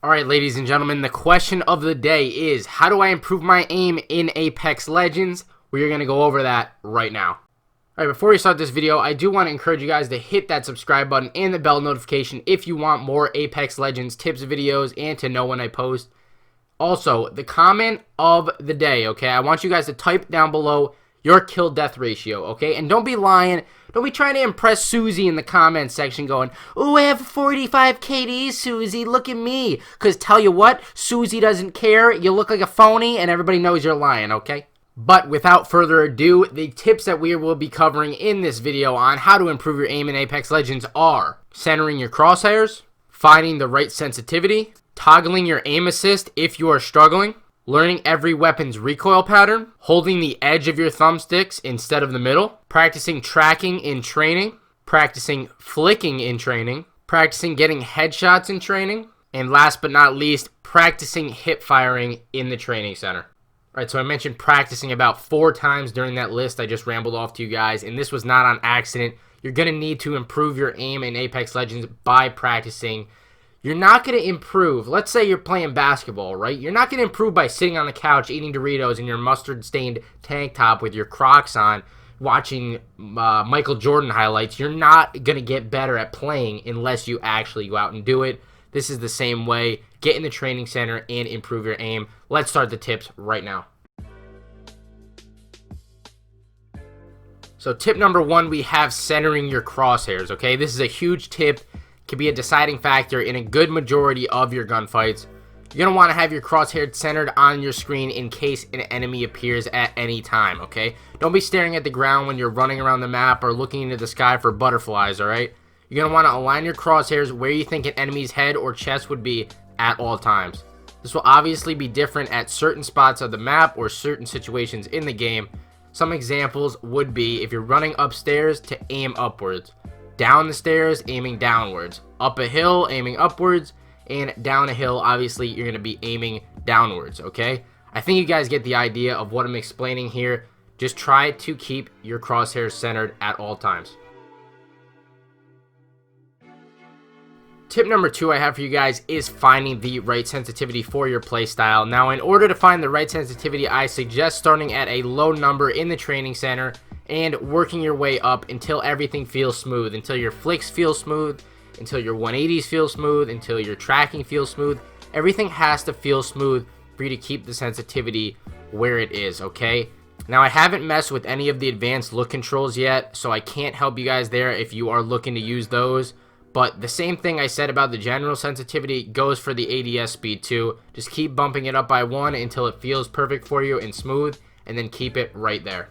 Alright, ladies and gentlemen, the question of the day is, how do I improve my aim in Apex Legends? We are going to go over that right now. Alright, before we start this video, I do want to encourage you guys to hit that subscribe button and the bell notification if you want more Apex Legends tips videos and to know when I post. Also, the comment of the day, okay? I want you guys to type down below your kill-death ratio, okay? And don't be lying. Don't be trying to impress Susie in the comment section going, "Ooh, I have 45 KD, Susie, look at me." Because tell you what, Susie doesn't care. You look like a phony, and everybody knows you're lying, okay? But without further ado, the tips that we will be covering in this video on how to improve your aim in Apex Legends are centering your crosshairs, finding the right sensitivity, toggling your aim assist if you are struggling, learning every weapon's recoil pattern, holding the edge of your thumbsticks instead of the middle, practicing tracking in training, practicing flicking in training, practicing getting headshots in training, and last but not least, practicing hip firing in the training center. Alright, so I mentioned practicing about 4 times during that list I just rambled off to you guys, and this was not on accident. You're going to need to improve your aim in Apex Legends by practicing. You're not going to improve. Let's say you're playing basketball, right? You're not going to improve by sitting on the couch eating Doritos in your mustard-stained tank top with your Crocs on, watching Michael Jordan highlights. You're not going to get better at playing unless you actually go out and do it. This is the same way. Get in the training center and improve your aim. Let's start the tips right now. So tip number 1, we have centering your crosshairs, okay? This is a huge tip. Can be a deciding factor in a good majority of your gunfights. You're going to want to have your crosshairs centered on your screen in case an enemy appears at any time, okay? Don't be staring at the ground when you're running around the map or looking into the sky for butterflies, alright? You're going to want to align your crosshairs where you think an enemy's head or chest would be at all times. This will obviously be different at certain spots of the map or certain situations in the game. Some examples would be if you're running upstairs to aim upwards, down the stairs aiming downwards, up a hill aiming upwards, and down a hill obviously you're going to be aiming downwards, okay? I think you guys get the idea of what I'm explaining here. Just try to keep your crosshairs centered at all times. Tip number 2 I have for you guys is finding the right sensitivity for your playstyle. Now, in order to find the right sensitivity, I suggest starting at a low number in the training center and working your way up until everything feels smooth, until your flicks feel smooth, until your 180s feel smooth, until your tracking feels smooth. Everything has to feel smooth for you to keep the sensitivity where it is, okay? Now, I haven't messed with any of the advanced look controls yet, so I can't help you guys there if you are looking to use those. But the same thing I said about the general sensitivity goes for the ADS speed too. Just keep bumping it up by 1 until it feels perfect for you and smooth, and then keep it right there.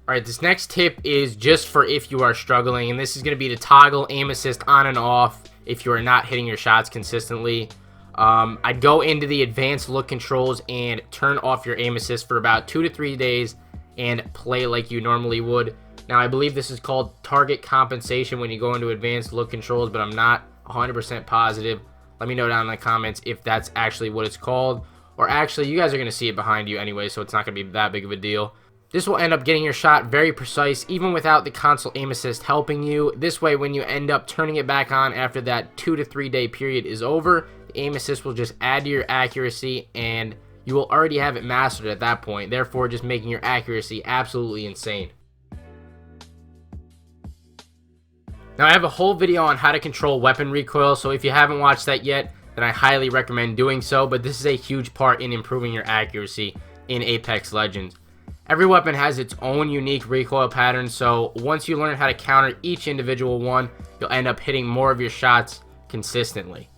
Alright, this next tip is just for if you are struggling, and this is going to be to toggle aim assist on and off if you are not hitting your shots consistently. I'd go into the advanced look controls and turn off your aim assist for about 2 to 3 days and play like you normally would. Now, I believe this is called target compensation when you go into advanced look controls, but I'm not 100% positive. Let me know down in the comments if that's actually what it's called. Or actually, you guys are going to see it behind you anyway, so it's not going to be that big of a deal. This will end up getting your shot very precise, even without the console aim assist helping you. This way, when you end up turning it back on after that 2 to 3 day period is over, the aim assist will just add to your accuracy, and you will already have it mastered at that point, therefore just making your accuracy absolutely insane. Now, I have a whole video on how to control weapon recoil, so if you haven't watched that yet, then I highly recommend doing so, but this is a huge part in improving your accuracy in Apex Legends. Every weapon has its own unique recoil pattern, so once you learn how to counter each individual one, you'll end up hitting more of your shots consistently.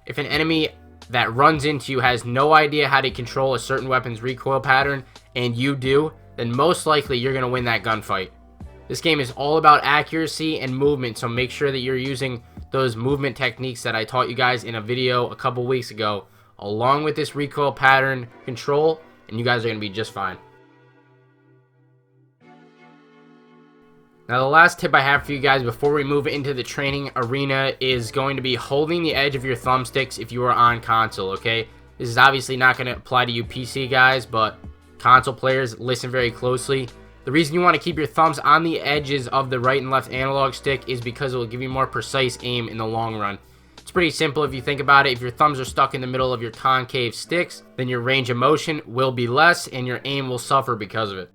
If an enemy that runs into you has no idea how to control a certain weapon's recoil pattern, and you do, then most likely you're going to win that gunfight. This game is all about accuracy and movement, so make sure that you're using those movement techniques that I taught you guys in a video a couple weeks ago, along with this recoil pattern control, and you guys are going to be just fine. Now, the last tip I have for you guys before we move into the training arena is going to be holding the edge of your thumbsticks if you are on console, okay? This is obviously not going to apply to you PC guys, but console players, listen very closely. The reason you want to keep your thumbs on the edges of the right and left analog stick is because it will give you more precise aim in the long run. It's pretty simple if you think about it. If your thumbs are stuck in the middle of your concave sticks, then your range of motion will be less and your aim will suffer because of it.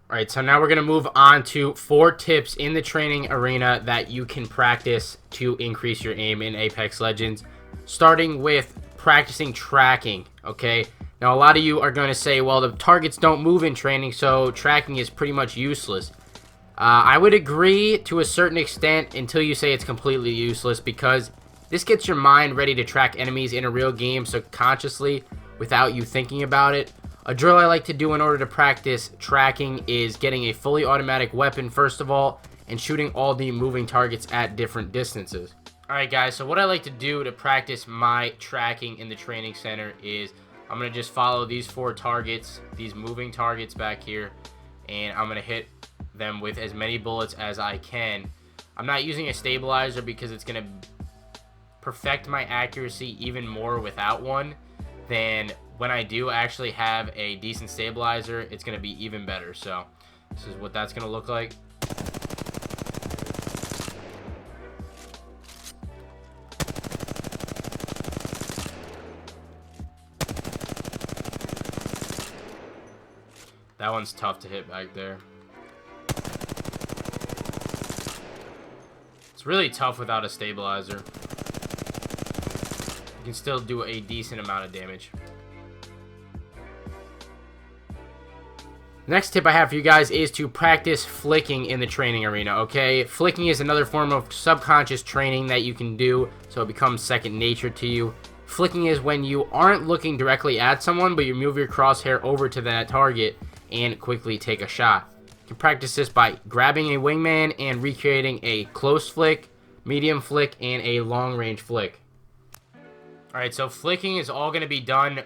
Alright, so now we're going to move on to 4 tips in the training arena that you can practice to increase your aim in Apex Legends. Starting with practicing tracking, okay? Now, a lot of you are going to say, well, the targets don't move in training, so tracking is pretty much useless. I would agree to a certain extent until you say it's completely useless, because this gets your mind ready to track enemies in a real game subconsciously without you thinking about it. A drill I like to do in order to practice tracking is getting a fully automatic weapon first of all and shooting all the moving targets at different distances. Alright guys, so what I like to do to practice my tracking in the training center is I'm going to just follow these 4 targets, these moving targets back here, and I'm going to hit them with as many bullets as I can. I'm not using a stabilizer because it's going to perfect my accuracy even more without one than when I do actually have a decent stabilizer. It's going to be even better. So this is what that's going to look like. That one's tough to hit back there. It's really tough without a stabilizer. You can still do a decent amount of damage. Next tip I have for you guys is to practice flicking in the training arena, okay? Flicking is another form of subconscious training that you can do, so it becomes second nature to you. Flicking is when you aren't looking directly at someone, but you move your crosshair over to that target and quickly take a shot. You can practice this by grabbing a wingman and recreating a close flick, medium flick, and a long range flick. Alright, so flicking is all going to be done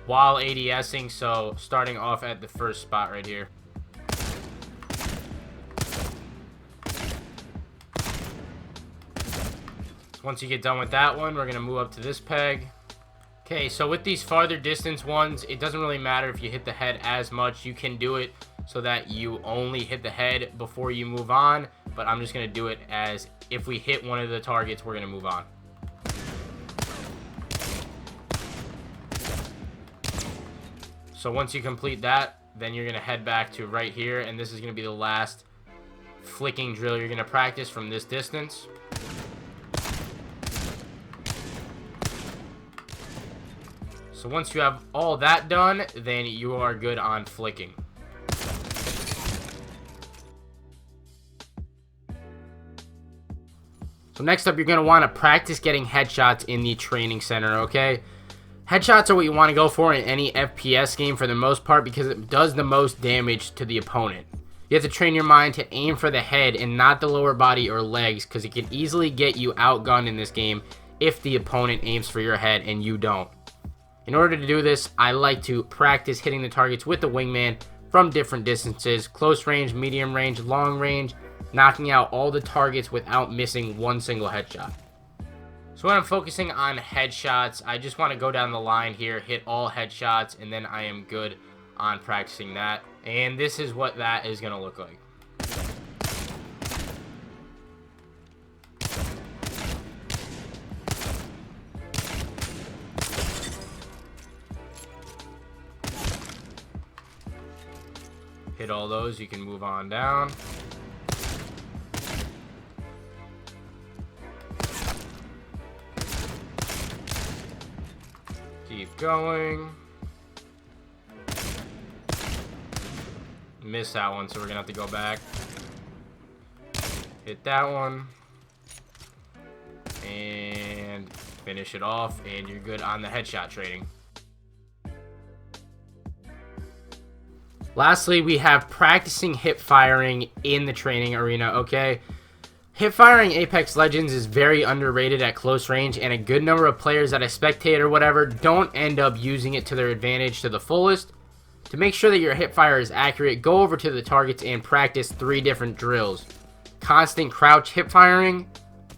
while ADSing, so starting off at the first spot right here. So once you get done with that one, we're going to move up to this peg. Okay, so with these farther distance ones, it doesn't really matter if you hit the head as much. You can do it so that you only hit the head before you move on, but I'm just going to do it as if we hit one of the targets, we're going to move on. So once you complete that, then you're going to head back to right here, and this is going to be the last flicking drill you're going to practice from this distance. So once you have all that done, then you are good on flicking. So next up, you're going to want to practice getting headshots in the training center, okay? Headshots are what you want to go for in any FPS game for the most part because it does the most damage to the opponent. You have to train your mind to aim for the head and not the lower body or legs because it can easily get you outgunned in this game if the opponent aims for your head and you don't. In order to do this, I like to practice hitting the targets with the wingman from different distances, close range, medium range, long range, knocking out all the targets without missing one single headshot. So when I'm focusing on headshots, I just want to go down the line here, hit all headshots, and then I am good on practicing that. And this is what that is going to look like. Hit all those, you can move on down. Keep going. Missed that one, so we're gonna have to go back. Hit that one. And finish it off, and you're good on the headshot training. Lastly, we have practicing hip firing in the training arena, okay? Hip firing Apex Legends is very underrated at close range, and a good number of players that I spectate or whatever don't end up using it to their advantage to the fullest. To make sure that your hip fire is accurate, go over to the targets and practice 3 different drills. Constant crouch hip firing,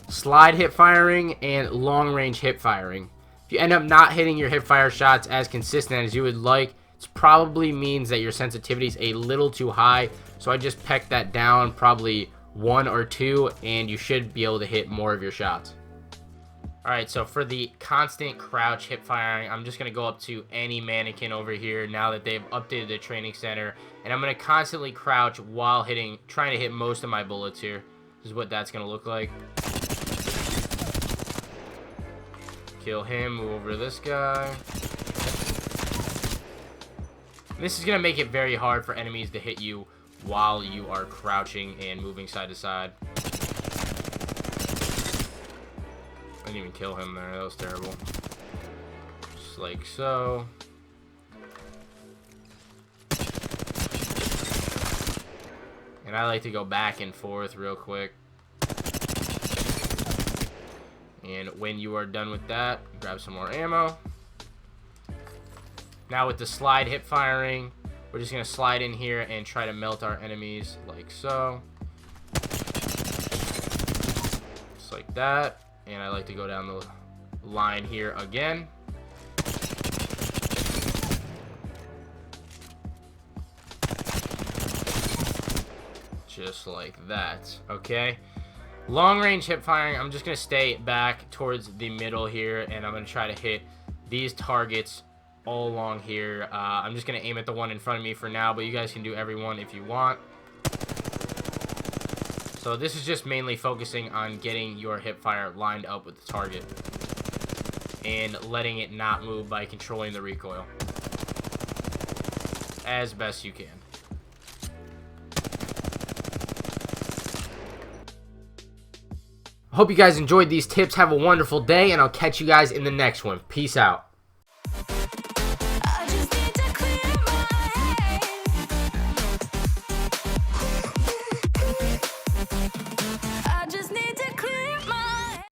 slide hip firing, and long range hip firing. If you end up not hitting your hip fire shots as consistent as you would like, it probably means that your sensitivity is a little too high, so I just peck that down probably 1 or 2, and you should be able to hit more of your shots. Alright, so for the constant crouch hip firing, I'm just going to go up to any mannequin over here now that they've updated the training center. And I'm going to constantly crouch while trying to hit most of my bullets here. This is what that's going to look like. Kill him, move over to this guy. This is going to make it very hard for enemies to hit you while you are crouching and moving side to side. I didn't even kill him there. That was terrible. Just like so. And I like to go back and forth real quick. And when you are done with that, grab some more ammo. Now with the slide hip firing, we're just going to slide in here and try to melt our enemies like so. Just like that. And I like to go down the line here again. Just like that. Okay. Long range hip firing, I'm just going to stay back towards the middle here. And I'm going to try to hit these targets all along here. I'm just going to aim at the one in front of me for now. But you guys can do every one if you want. So this is just mainly focusing on getting your hip fire lined up with the target and letting it not move by controlling the recoil as best you can. Hope you guys enjoyed these tips. Have a wonderful day, and I'll catch you guys in the next one. Peace out.